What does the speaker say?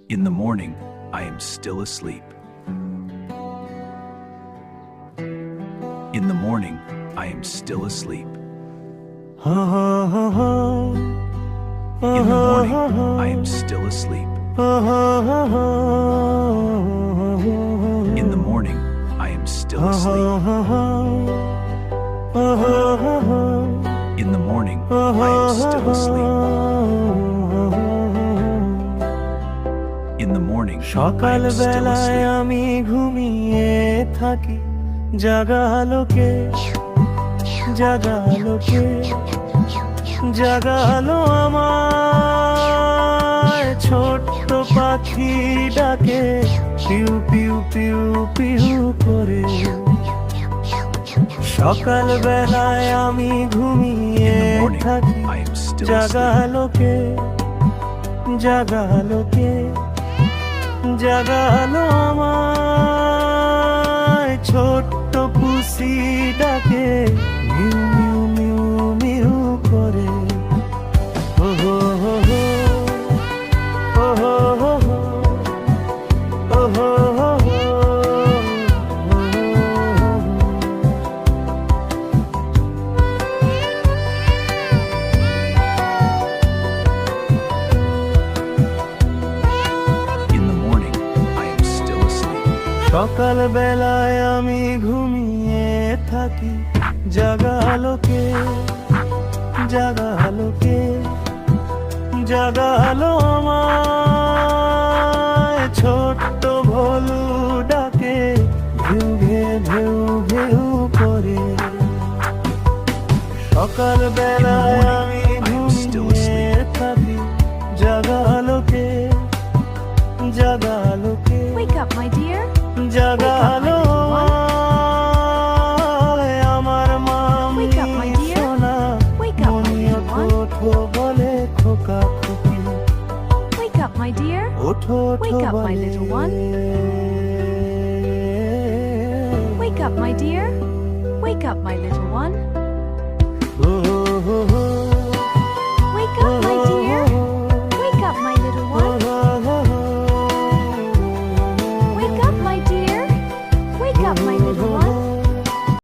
In the morning, I am still asleep. In the morning, I am still asleep. In the morning, I am still asleep. In the morning, I am still asleep. In the morning, I am still asleep. In the morning, সকাল I am still বেলায় asleep. আমি ঘুমিয়ে থাকি, জাগা আলোকে জাগা আলোকে জাগা আলো আমায় ছোট্ট পাখি ডাকে পিউ পিউ পিউ পিউ করে। সকাল বেলায় আমি ঘুমিয়ে In the morning, থাকি, I am still জাগা asleep. আলোকে জাগা আলোকে জাগা আলো আমায় ছোট্ট পুষি ডাকে মিউ মিউ মিউ মিউ করে। ও হো হো হো, ও হো হো হো, ও হো হো হো, In the morning, I am still asleep. সকাল বেলায় আমি ঘুমিয়ে থাকি, জাগা আলোকে জাগা আলোকে জাগা আলো আমায় ছোট্ট ভোলু ডাকে ঘেউ ঘে ঘেউ ঘেউ করে। সকাল বেলায় আমি I am still ঘুমিয়ে থাকি, জাগা আলোকে জাগা আলোকে Wake up, my dear. জাগা Wake up, my আলো little one. আমার মামি Wake up, my dear. সোনা Wake up, my Moni little ওঠো one. ওঠো বলে খোকা খুকি Wake up, my dear. ওঠো ওঠো Wake up, my বলে little one. Wake up, my dear. Wake up, my little one.